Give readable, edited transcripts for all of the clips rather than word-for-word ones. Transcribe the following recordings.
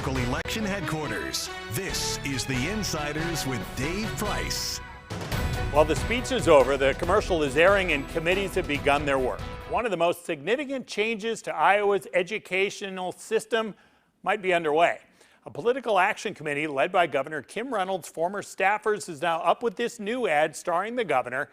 local election headquarters. This is The Insiders with Dave Price. Well, the speech is over, the commercial is airing, and committees have begun their work. One of the most significant changes to Iowa's educational system might be underway. A political action committee led by Governor Kim Reynolds' former staffers is now up with this new ad starring the governor.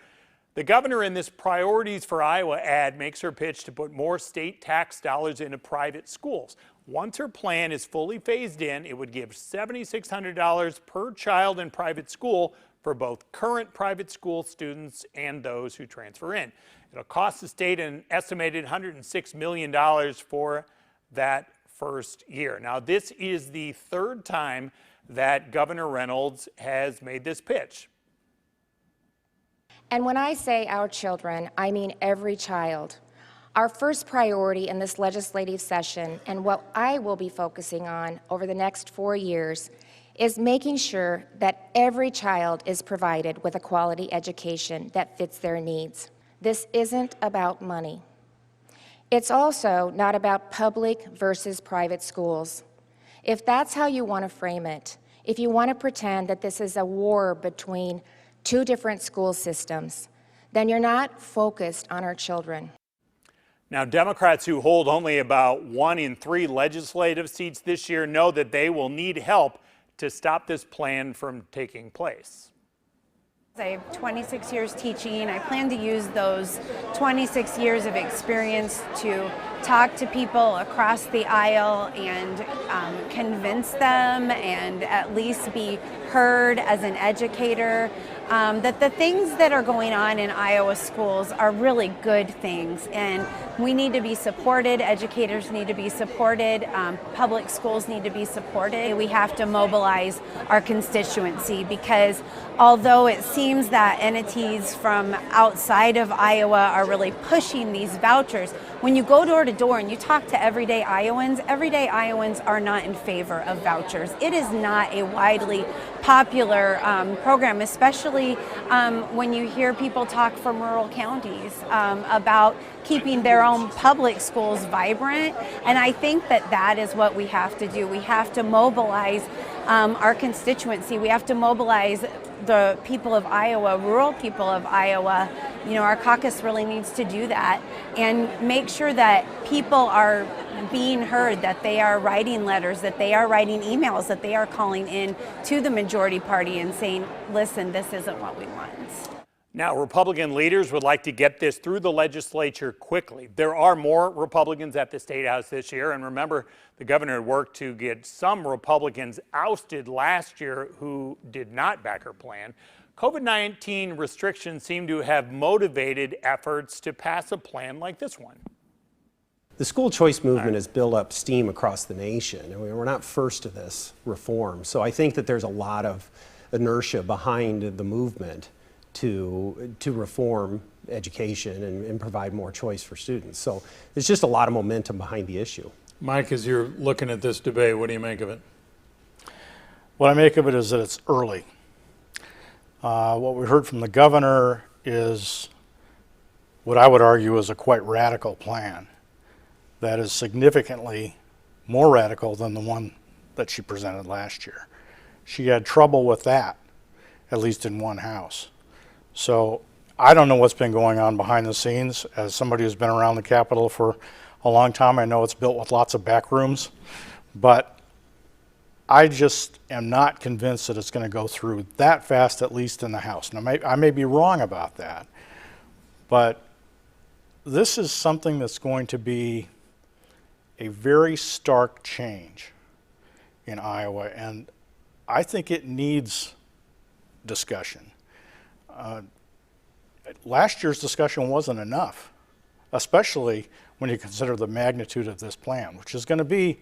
The governor in this Priorities for Iowa ad makes her pitch to put more state tax dollars into private schools. Once her plan is fully phased in, it would give $7,600 per child in private school for both current private school students and those who transfer in. It'll cost the state an estimated $106 million for that first year. Now, this is the third time that Governor Reynolds has made this pitch. And when I say our children, I mean every child. Our first priority in this legislative session, and what I will be focusing on over the next 4 years, is making sure that every child is provided with a quality education that fits their needs. This isn't about money. It's also not about public versus private schools. If that's how you want to frame it, if you want to pretend that this is a war between two different school systems, then you're not focused on our children. Now, Democrats who hold only about 1 in 3 legislative seats this year know that they will need help to stop this plan from taking place. I have 26 years teaching. I plan to use those 26 years of experience to talk to people across the aisle and convince them and at least be heard as an educator that the things that are going on in Iowa schools are really good things, and we need to be supported. Educators need to be supported. Public schools need to be supported. We have to mobilize our constituency, because although it seems that entities from outside of Iowa are really pushing these vouchers, when you go door to door and you talk to everyday Iowans are not in favor of vouchers. It is not a widely popular program, especially when you hear people talk from rural counties about keeping their own public schools vibrant. And I think that that is what we have to do. We have to mobilize our constituency. We have to mobilize the people of Iowa, rural people of Iowa. You know, our caucus really needs to do that and make sure that people are being heard, that they are writing letters, that they are writing emails, that they are calling in to the majority party and saying, listen, this isn't what we want. Now, Republican leaders would like to get this through the legislature quickly. There are more Republicans at the State House this year, and remember, the governor had worked to get some Republicans ousted last year who did not back her plan. COVID-19 restrictions seem to have motivated efforts to pass a plan like this one. The school choice movement has built up steam across the nation. I mean, we're not first to this reform, so I think that there's a lot of inertia behind the movement to reform education and provide more choice for students. So there's just a lot of momentum behind the issue. Mike, as you're looking at this debate, what do you make of it? What I make of it is that it's early. What we heard from the governor is what I would argue is a quite radical plan that is significantly more radical than the one that she presented last year. She had trouble with that, at least in one house. So I don't know what's been going on behind the scenes. As somebody who's been around the Capitol for a long time, I know it's built with lots of back rooms, but I just am not convinced that it's going to go through that fast, at least in the House. Now, I may be wrong about that, but this is something that's going to be a very stark change in Iowa, and I think it needs discussion. Last year's discussion wasn't enough, especially when you consider the magnitude of this plan, which is going to be,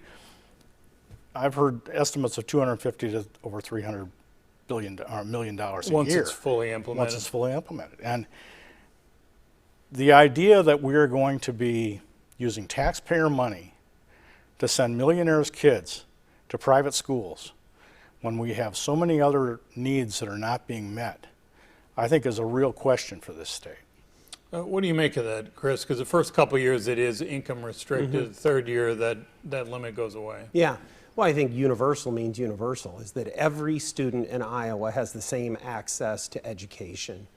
I've heard estimates of $250 to over $300 million a year. Once it's fully implemented. Once it's fully implemented. And the idea that we're going to be using taxpayer money to send millionaires' kids to private schools when we have so many other needs that are not being met, I think is a real question for this state. What do you make of that, Chris? Because the first couple of years it is income restricted. Third year that limit goes away. Yeah. Well, I think universal means universal, is that every student in Iowa has the same access to education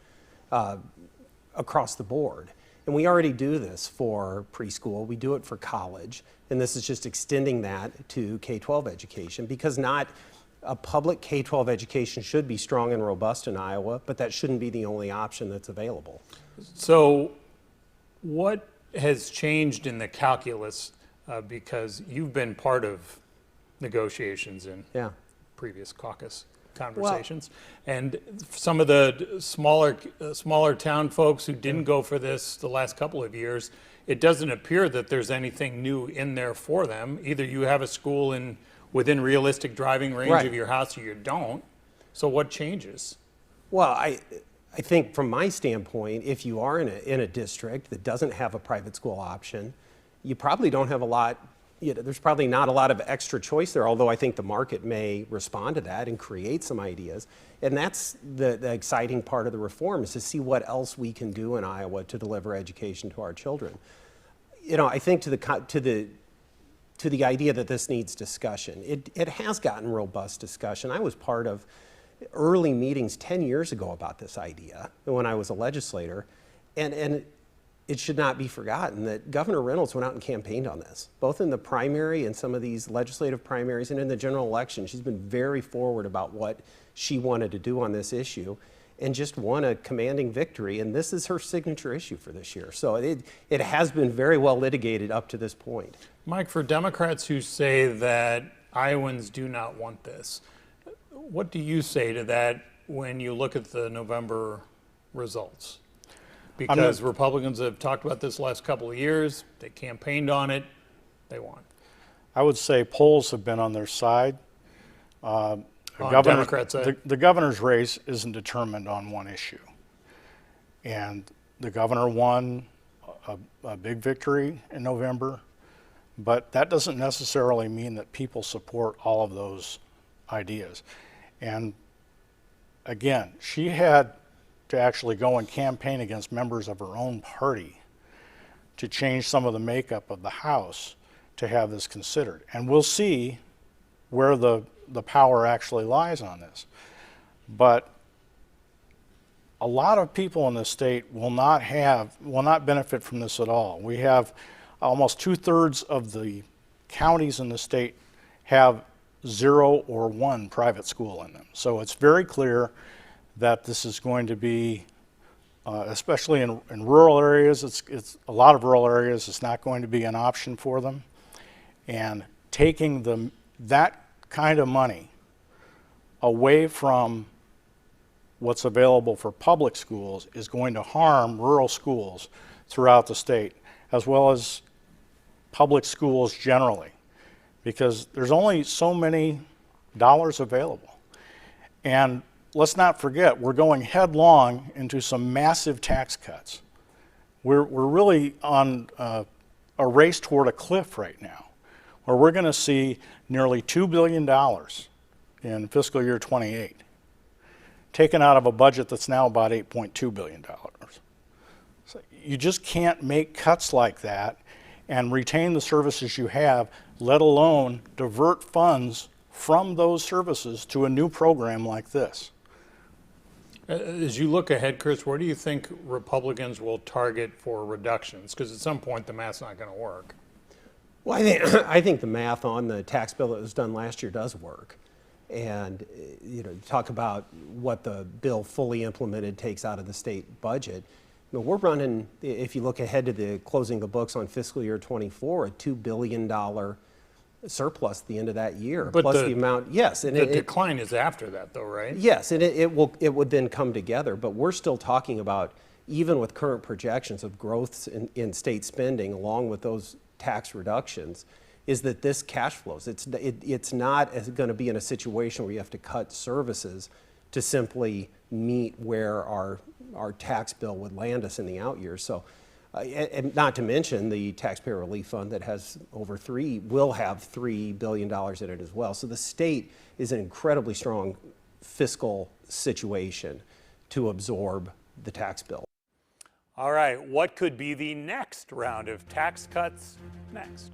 across the board. And we already do this for preschool, we do it for college, and this is just extending that to K-12 education, because not a public K-12 education should be strong and robust in Iowa, but that shouldn't be the only option that's available. So what has changed in the calculus, because you've been part of negotiations in Yeah. previous caucus conversations, and some of the smaller town folks who didn't go for this the last couple of years, it doesn't appear that there's anything new in there for them. Either you have a school within realistic driving range Right. of your house, or you don't. So what changes? Well, I think from my standpoint, if you are in a district that doesn't have a private school option, you probably don't have a lot, there's probably not a lot of extra choice there, although I think the market may respond to that and create some ideas. And that's the exciting part of the reform, is to see what else we can do in Iowa to deliver education to our children. I think to the idea that this needs discussion, it has gotten robust discussion. I was part of early meetings 10 years ago about this idea when I was a legislator, and it should not be forgotten that Governor Reynolds went out and campaigned on this, both in the primary and some of these legislative primaries and in the general election. She's been very forward about what she wanted to do on this issue and just won a commanding victory, and this is her signature issue for this year. So it has been very well litigated up to this point. Mike, for Democrats who say that Iowans do not want this, what do you say to that when you look at the November results? Because Republicans have talked about this the last couple of years, they campaigned on it, they won. I would say polls have been on their side. Democrats' side? The governor's race isn't determined on one issue. And the governor won a big victory in November, but that doesn't necessarily mean that people support all of those ideas. And again, she had to actually go and campaign against members of her own party to change some of the makeup of the House to have this considered. And we'll see where the power actually lies on this. But a lot of people in the state will not benefit from this at all. We have almost 2/3 of the counties in the state have 0 or 1 private school in them. So it's very clear that this is going to be, especially in rural areas, it's a lot of rural areas, it's not going to be an option for them. And taking that kind of money away from what's available for public schools is going to harm rural schools throughout the state, as well as public schools generally, because there's only so many dollars available. And let's not forget, we're going headlong into some massive tax cuts. We're really on a race toward a cliff right now, where we're going to see nearly $2 billion in fiscal year 28, taken out of a budget that's now about $8.2 billion. So you just can't make cuts like that and retain the services you have, let alone divert funds from those services to a new program like this. As you look ahead, Chris, where do you think Republicans will target for reductions? Because at some point, the math's not going to work. Well, I think the math on the tax bill that was done last year does work. And, talk about what the bill fully implemented takes out of the state budget. We're running, if you look ahead to the closing the books on fiscal year 24, a $2 billion surplus at the end of that year, but plus the amount, yes. And the decline is after that, though, right? Yes, and it would then come together, but we're still talking about, even with current projections of growths in state spending, along with those tax reductions, is that this cash flows. It's not going to be in a situation where you have to cut services to simply meet where our tax bill would land us in the out years. So, and not to mention the taxpayer relief fund that has will have $3 billion in it as well. So the state is an incredibly strong fiscal situation to absorb the tax bill. All right, what could be the next round of tax cuts next?